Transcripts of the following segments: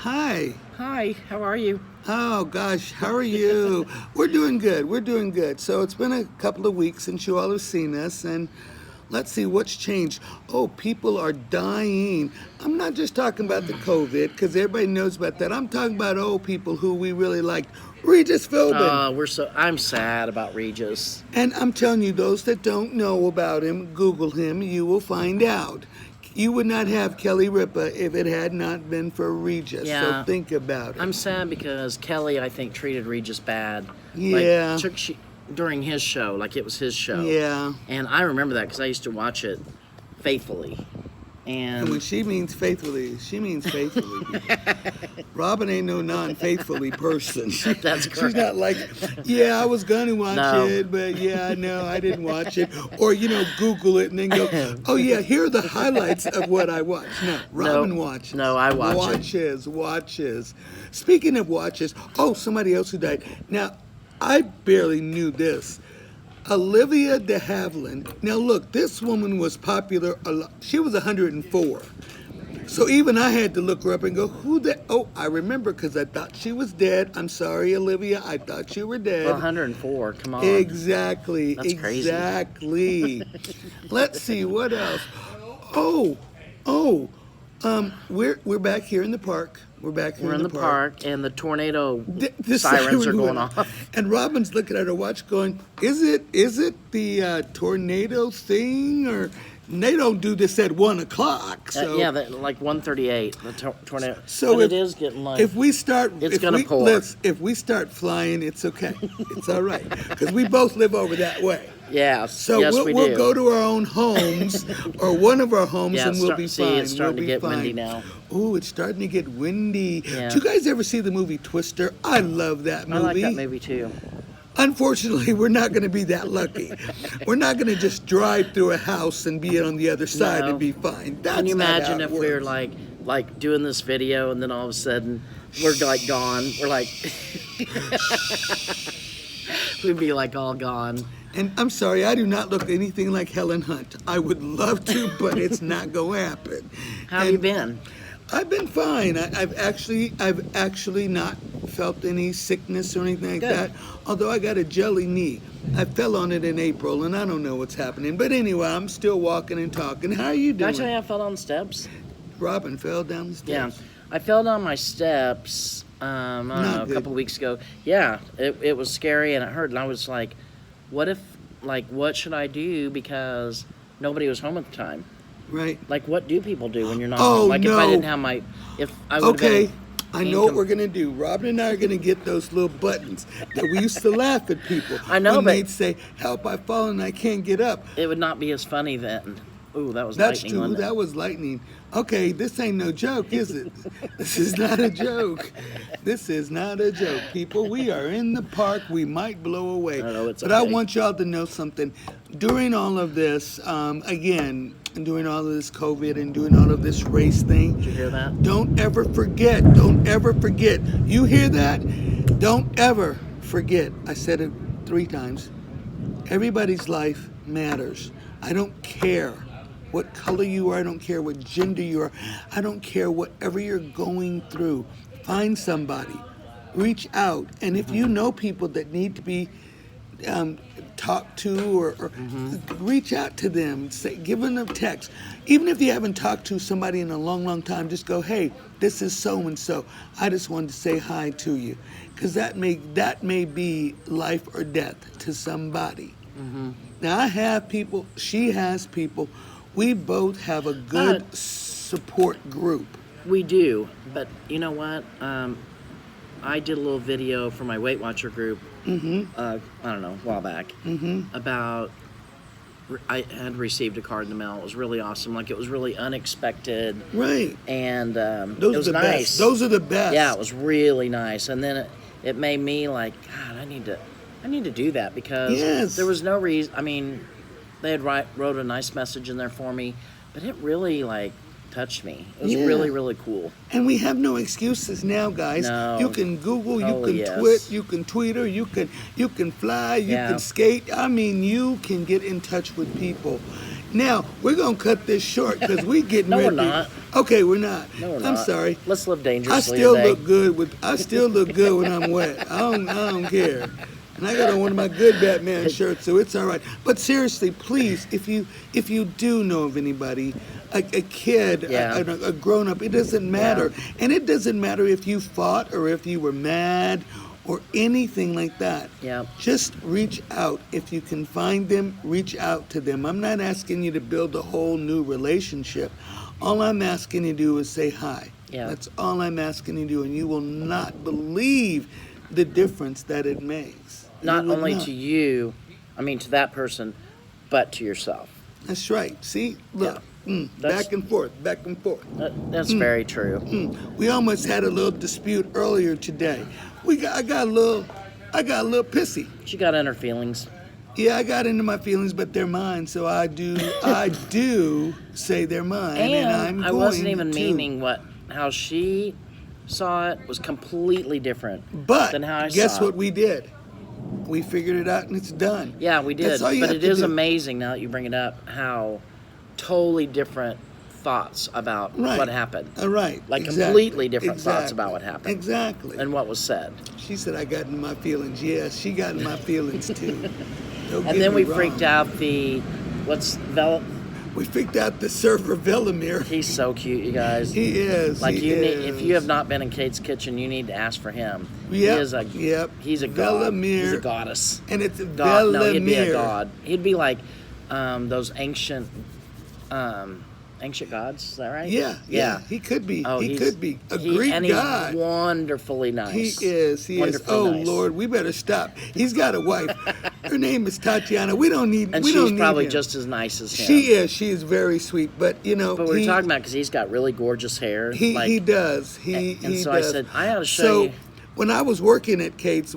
Hi. Hi, how are you? Oh gosh, how are you? We're doing good. We're doing good. So it's been a couple of weeks since you all have seen us, and let's see what's changed. Oh, people are dying. I'm not just talking about the COVID, because everybody knows about that. I'm talking about old people who we really liked. Regis Philbin. I'm sad about Regis. And I'm telling you, those that don't know about him, Google him, you will find out. You would not have Kelly Ripa if it had not been for Regis. Yeah. So think about it. I'm sad because Kelly, I think, treated Regis bad. Yeah. During his show, like it was his show. Yeah. And I remember that because I used to watch it faithfully. And when she means faithfully, she means faithfully. Robin ain't no non-faithfully person. That's correct. She's not like, yeah, I was gonna watch No. it, but yeah, no, I didn't watch it. Or, Google it and then go, oh yeah, here are the highlights of what I watched. No, Robin watches. No, I watch it. Watches. Speaking of watches, somebody else who died. Now, I barely knew this. Olivia de Havilland. Now look, this woman was popular a lot. She was 104. So even I had to look her up and go, who that? Oh, I remember because I thought she was dead. I'm sorry, Olivia. I thought you were dead. Well, 104, come on. Exactly. That's crazy. Exactly. Let's see, what else? We're back here in the park. We're back here We're in the park, and the tornado the sirens are siren going went off. And Robin's looking at her watch going, is it the tornado thing? Or and they don't do this at 1 o'clock. So, like 1:38, the tornado. So it is getting like. If we start, it's going to pour. If we start flying, it's okay. It's all right. Because we both live over that way. Yeah, So yes, we'll go to our own homes or one of our homes, and we'll be fine. It's starting to get windy now. Ooh, it's starting to get windy. Yeah. Do you guys ever see the movie Twister? I love that movie. I like that movie too. Unfortunately, we're not going to be that lucky. We're not going to just drive through a house and be on the other side and be fine. That's Can you not imagine how it if we were works. like doing this video and then all of a sudden we're like gone? We're like we'd be like all gone. And I'm sorry, I do not look anything like Helen Hunt. I would love to, but it's not going to happen. How have you been? I've been fine. I've actually not felt any sickness or anything like that. Although I got a jelly knee. I fell on it in April, and I don't know what's happening. But anyway, I'm still walking and talking. How are you Did doing? I tell you I fell down the steps? Robin fell down the Yeah, steps. I fell down my steps. I don't know, a couple of weeks ago. Yeah, it was scary and it hurt, and I was like, what should I do, because nobody was home at the time. Right. Like, what do people do when you're not Oh, home? Like, no. if I didn't have if I would Okay, I know what we're going to do. Robin and I are going to get those little buttons that we used to laugh at people. I know, when but they'd say, help, I've fallen, I can't get up. it would not be as funny then. Ooh, that was That's lightning. true. Wasn't it? That was lightning. Okay, this ain't no joke, is it? This is not a joke. This is not a joke, people. We are in the park. We might blow away. But I want y'all to know something. During all of this, again, during all of this COVID and doing all of this race thing, Did you hear that? don't ever forget. Don't ever forget. You hear that? Don't ever forget. I said it 3 times. Everybody's life matters. I don't care what color you are. I don't care what gender you are. I don't care whatever you're going through. Find somebody. Reach out. And if you know people that need to be talked to or reach out to them, give them a text. Even if you haven't talked to somebody in a long, long time, just go, hey, this is so-and-so. I just wanted to say hi to you. Because that may be life or death to somebody. Now, I have people, she has people. We both have a good support group. We do, but you know what? I did a little video for my Weight Watcher group, I don't know, a while back, about I had received a card in the mail. It was really awesome. Like, it was really unexpected. Right. And it Those was are the nice. best. Those are the best. Yeah, it was really nice. And then it made me like, God, I need to do that, because there was no reason. I mean, they had wrote a nice message in there for me, but it really touched me. It was really, really cool. And we have no excuses now, guys. No. You can Google, you can yes. you can Twitter, you can fly, you can skate. I mean, you can get in touch with people. Now we're gonna cut this short because we getting No, we're ready. not. Okay, we're not. No, we're I'm not. sorry. Let's live I dangerously still today. look good with. I still look good when I'm wet. I don't care. And I got on one of my good Batman shirts, so it's all right. But seriously, please, if you do know of anybody, a kid, Yeah. a grown up, it doesn't matter. And it doesn't matter if you fought or if you were mad or anything like that. Yeah. Just reach out. If you can find them, reach out to them. I'm not asking you to build a whole new relationship. All I'm asking you to do is say hi. Yeah. That's all I'm asking you to do, and you will not believe the difference that it makes. Not You will only not. to you, I mean to that person, but to yourself. That's right. See, look, That's- back and forth, back and forth. That's very true. We almost had a little dispute earlier today. I got a little pissy. She got in her feelings. Yeah, I got into my feelings, but they're mine, so I do say they're mine, and I'm And going I wasn't even to. meaning how she saw it was completely different But than how I guess saw what it. we did? We figured it out, and it's done. Yeah, we did. That's all you But have it to is do. amazing now that you bring it up how totally different thoughts about Right. what happened Right. Like exactly. completely different thoughts Exactly. about what happened. Exactly. and what was said. She said I got in my feelings. Yes, she got in my feelings too. Don't And get then me we freaked wrong. out We freaked out the surfer Velimir. he's so cute, you guys. He is. Like he you need, is. if you have not been in Kate's kitchen, you need to ask for him. He Yep, is a yep. he's a god. He's a Velimir. goddess. And it's God, Velimir. no, he'd be a god. He'd be like those ancient gods. Is that right? Yeah. He could be. Oh, he he's- could be a he- Greek and god. he's wonderfully nice. He is. He is. Wonderfully Oh nice. Lord, we better stop. He's got a wife. Her name is Tatiana. We don't need. And we she's don't need probably him. just as nice as him. She is. She is very sweet. But you know. But we were he, talking about because he's got really gorgeous hair. He does. He and he so I does. said, I ought to show so, you. when I was working at Kate's,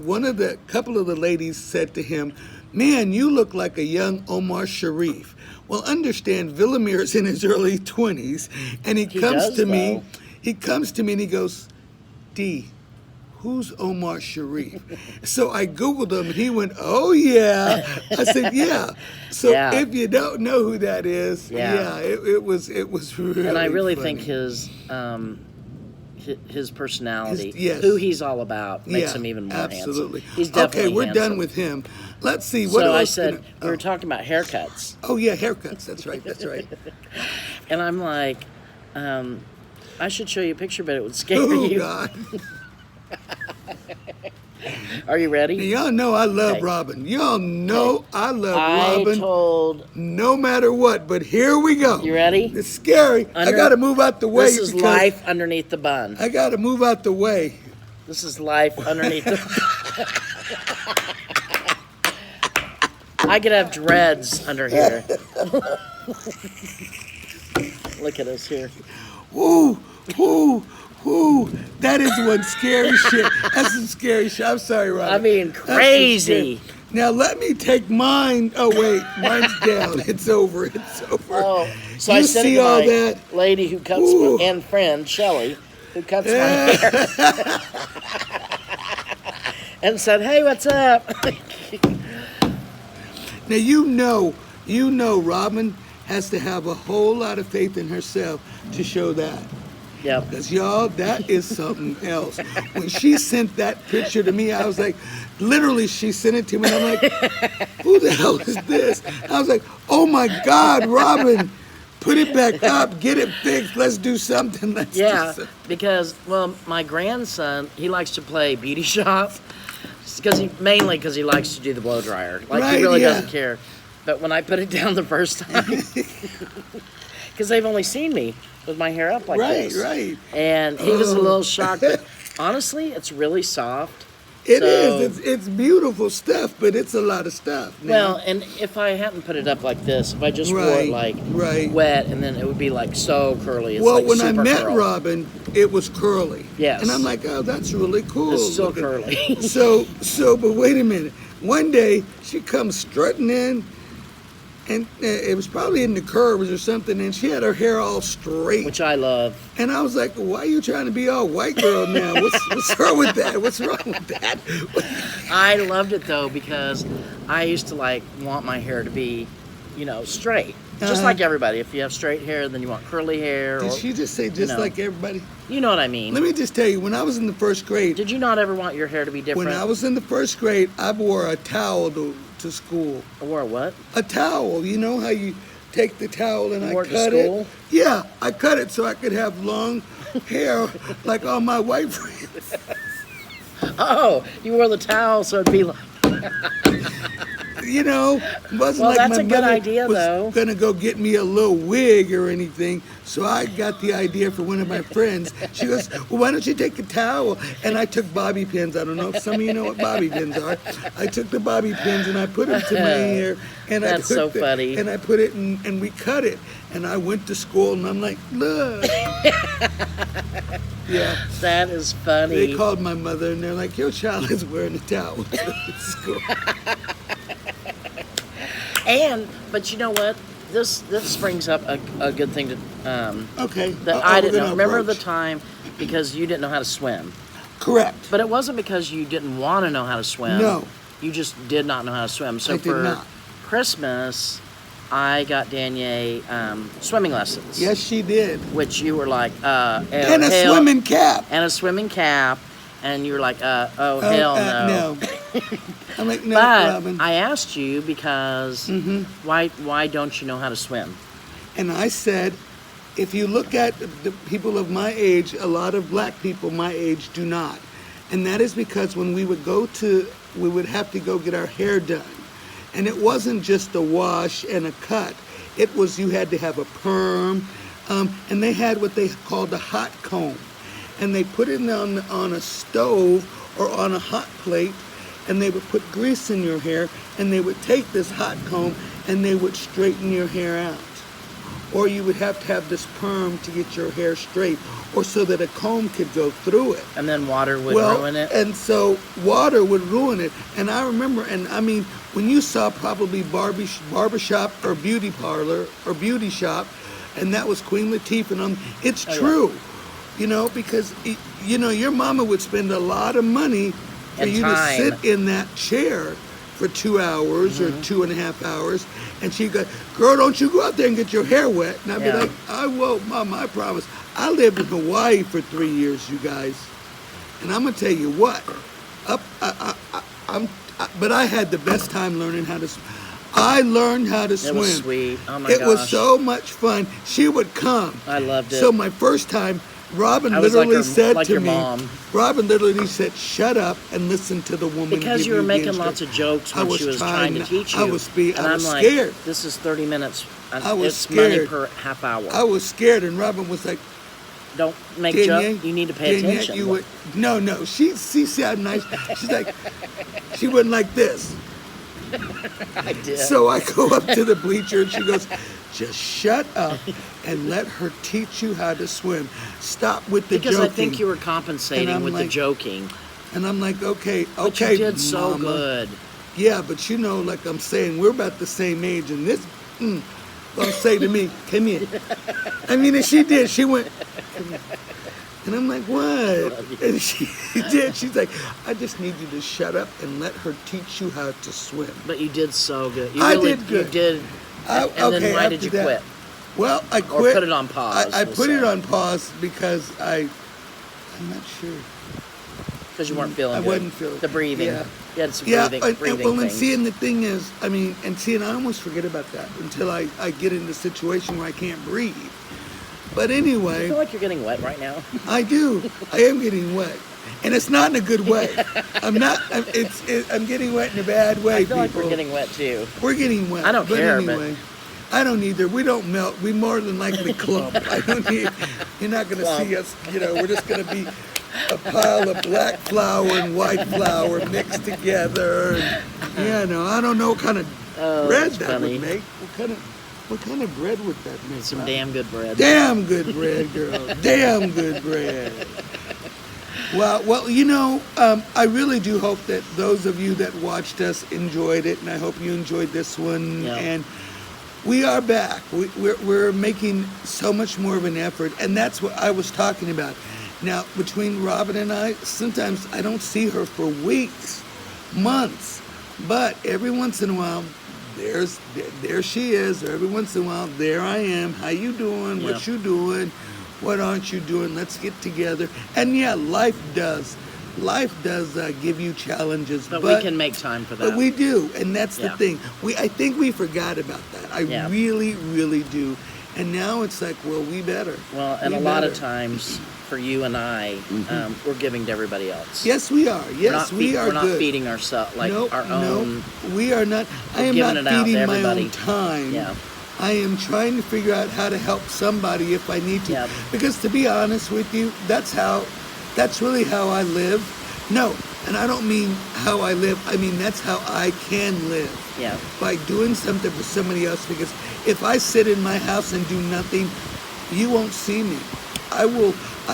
couple of the ladies said to him, "Man, you look like a young Omar Sharif." Well, understand, Villamir's in his early 20s, and he comes does, to me. though. He comes to me and he goes, "D, who's Omar Sharif?" So I Googled him, and he went, "Oh yeah." I said, "Yeah." So Yeah. if you don't know who that is, Yeah. it was really. And I really funny. think his personality, Yes. who he's all about, makes Yeah, him even more absolutely. handsome. He's definitely okay. We're handsome. done with him. Let's see. What So else I said, can we were talking about haircuts. Oh yeah, haircuts. That's right. That's right. And I'm like, I should show you a picture, but it would scare Oh you. God. Are you ready? Y'all know I love Okay. Robin. Y'all know I love I Robin. told. No matter what. But here we go. You ready? It's scary. I Under- got to move out the way. This is because life underneath the bun. I got to move out the way. This is life underneath the. I could have dreads under here. Look at us here. Woo, woo, woo. That is one scary shit. That's some scary shit. I'm sorry, Robin. I mean, That's some crazy. scary- Now let me take mine. Oh wait, mine's down. It's over. It's over. Oh, so You I said see it to all my that? lady who cuts Ooh. my, and friend Shelly, who cuts my hair, and said, "Hey, what's up?" Now you know, Robin has to have a whole lot of faith in herself to show that. Yep. Because y'all, that is something else. When she sent that picture to me, I was like, literally, she sent it to me, and I'm like, who the hell is this? I was like, oh my God, Robin, put it back up, get it fixed, let's do something. Let's do Yeah, something. because my grandson, he likes to play beauty shop, mainly because he likes to do the blow dryer. Like Right, he really yeah. doesn't care. But when I put it down the first time, because they've only seen me with my hair up like Right, this, right. and he was a little shocked. But honestly, it's really soft. It So- is. It's beautiful stuff, but it's a lot of stuff. now. Well, and if I hadn't put it up like this, if I just wore it like right. wet, and then it would be like so curly. It's Well, like when I super met curl. Robin, it was curly. Yes. And I'm like, oh, that's really cool. It's still Look at- curly. But wait a minute. One day, she comes strutting in, and it was probably in the curves or something, and she had her hair all straight. Which I love. And I was like, why are you trying to be all white girl now? What's wrong with that? What's wrong with that? I loved it though because I used to like want my hair to be, straight. Just like everybody. If you have straight hair, then you want curly hair. Did or, she just say just know. like everybody? You know what I mean. Let me just tell you, when I was in the first grade, Did you not ever want your hair to be different? when I was in the first grade, I wore a towel to school. Or what? A towel. You know how you take the towel and You I wore it to cut school? it? Yeah, I cut it so I could have long hair like all my white friends. Oh, you wore the towel so it'd be like. You know, it wasn't Well, like that's my a good mother idea, was though. gonna go get me a little wig or anything. So I got the idea for one of my friends. She goes, "Well, why don't you take a towel?" And I took bobby pins. I don't know if some of you know what bobby pins are. I took the bobby pins and I put them to my hair. And That's I so took funny. And I put it in, and we cut it. And I went to school and I'm like, look. Yeah. That is funny. They called my mother and they're like, your child is wearing a towel to school. But you know what? This brings up a good thing to Okay. that I I didn't know. Remember the time because you didn't know how to swim, Correct. but it wasn't because you didn't want to know how to swim. No. You just did not know how to swim. So I did for not. Christmas, I got Danielle swimming lessons. Yes, she did. Which you were like, And a hell- swimming cap. and a swimming cap, and you were like, hell no. No. I'm like, no, But Robin. I asked you because why don't you know how to swim? And I said, if you look at the people of my age, a lot of black people my age do not. And that is because when we would have to go get our hair done. And it wasn't just a wash and a cut. It was, you had to have a perm. And they had what they called a hot comb. And they put it on a stove or on a hot plate, and they would put grease in your hair, and they would take this hot comb and they would straighten your hair out. Or you would have to have this perm to get your hair straight, or so that a comb could go through it. And then water would ruin it. And so water would ruin it. And I remember, and I mean, when you saw probably barbershop or beauty parlor or beauty shop, and that was Queen Latifah, and it's true. You know, because, you know, your mama would spend a lot of money for And you time. to sit in that chair for 2 hours or 2.5 hours. And she'd go, girl, don't you go out there and get your hair wet. And I'd be like, I won't, Mama, I promise. I lived in Hawaii for 3 years, you guys. And I'm going to tell you what, but I had the best time learning how to swim. I learned how to swim. It was sweet. Oh my It gosh. was so much fun. She would come. I loved it. So my first time, Robin I was like literally her- said like to your me, mom. Robin literally said, shut up and listen to the woman. Because give you were the making instruction." lots of jokes I when was she was trying to teach you. I was and I I'm was like, scared. this is 30 minutes. And I was it's money scared. per half hour. I was scared, and Robin was like, Don't make Danielle, jokes. You need to pay Danielle, attention. you would, no. She said nice. She's like, she went like this. I did. So I go up to the bleacher and she goes, just shut up and let her teach you how to swim. Stop with the because joking. I think you were compensating And I'm with the like, joking. And I'm like, okay, But you did so Mama. good. Yeah, but you know, like I'm saying, we're about the same age, and this gonna say to me, come here. I mean, and she did. She went, come here. And I'm like, what? And she did. She's like, I just need you to shut up and let her teach you how to swim. But you did so good. You I really, did good. You did. And then why did you after that- quit? Well, I Or quit. put it on pause, I we'll put it say. on pause because I'm not sure. Because you weren't feeling I good. wasn't feeling The breathing. Yeah. You had some Yeah, breathing well, and things. seeing the thing is, I mean, I almost forget about that until I get in the situation where I can't breathe. But I anyway, feel like you're getting wet right now. I do. I am getting wet, and it's not in a good way. I'm not. I'm getting wet in a bad way. I feel like people. we're getting wet too. We're getting wet. I don't care, but- anyway, I don't either. We don't melt. We more than likely clump. I don't need. You're not going to see us. You know, we're just going to be a pile of black flour and white flour mixed together. And, yeah, no, I don't know what kind of bread that's that funny. would make. What kind of bread would that make? Some damn good bread. Damn good bread, girl. Damn good bread. Well, you know, I really do hope that those of you that watched us enjoyed it, and I hope you enjoyed this one. Yeah. And we are back. We're making so much more of an effort, and that's what I was talking about. Now, between Robin and I, sometimes I don't see her for weeks, months, but every once in a while, there she is. Every once in a while, there I am. How you doing? What Yeah. you doing? What aren't you doing? Let's get together. And yeah, life does give you challenges, But we can make time for that. But we do, and that's the Yeah. thing. I think we forgot about that. I Yeah. really, really do. And now it's like, well, we better. Well, and We a lot of better. times for you and I, we're giving to everybody else. Yes, we are. We're Yes, not we are We're not good. feeding ourselves like Nope, our own. nope, we are not. I am giving not it out to feeding my everybody. own time. Yeah. I am trying to figure out how to help somebody if I need to. Yep. Because to be honest with you, that's really how I live. No, and I don't mean how I live. I mean that's how I can live. Yeah. By doing something for somebody else. Because if I sit in my house and do nothing, you won't see me. I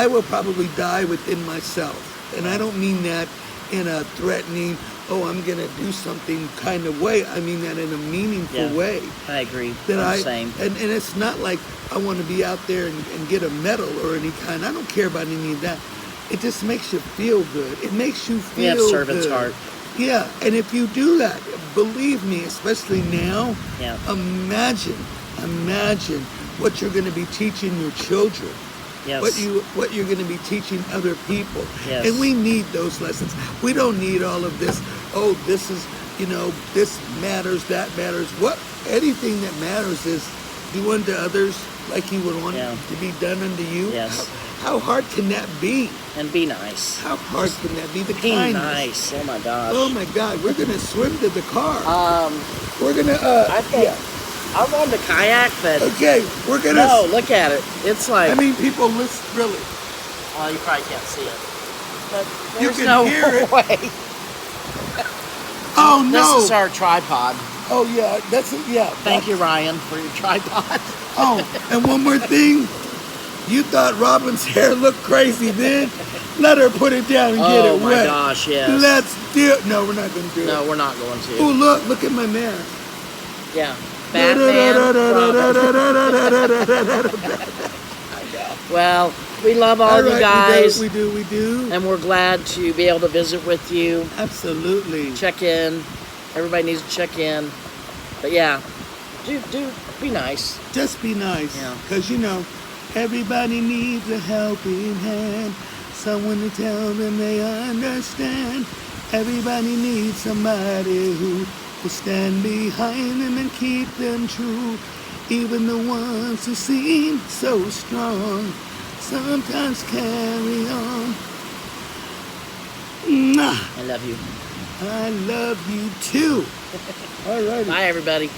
will probably die within myself. And I don't mean that in a threatening, oh, I'm gonna do something kind of way. I mean that in a meaningful Yeah. way. I agree. That I'm the same. and it's not like I want to be out there and get a medal or any kind. I don't care about any of that. It just makes you feel good. It makes you feel We have servant's good. heart. Yeah, and if you do that, believe me, especially now, Yeah. imagine what you're going to be teaching your children. Yes. What you're going to be teaching other people. Yes. And we need those lessons. We don't need all of this, oh, this is, this matters, that matters. Anything that matters is do unto others like you would want Yeah. to be done unto you. Yes. How hard can that be? And be nice. How hard can that be? The Be kindness. nice. Oh my gosh. Oh my God, we're gonna swim to the car. Um, We're gonna I think yeah. I wanted to kayak, but Okay, we're gonna no, look at it. It's like, I mean people listen really. oh, you probably can't see it. But You there's can no hear it. way. Oh no. This is our tripod. Oh yeah, that's it, yeah. Thank you, Ryan, for your tripod. Oh, and one more thing. You thought Robin's hair looked crazy then? Let her put it down and get Oh it my wet. gosh, yes. Let's do it. No, we're not gonna do No, it. we're not going to. Oh look at my mask. Yeah. Batman. Robin. Well, we love all you right, guys, we do. and we're glad to be able to visit with you. Absolutely. Check in. Everybody needs to check in. But yeah, do be nice. Just be nice. Yeah. Because, everybody needs a helping hand. Someone to tell them they understand. Everybody needs somebody who will stand behind them and keep them true. Even the ones who seem so strong sometimes carry on. Mwah. I love you. I love you too. All righty. Bye, everybody.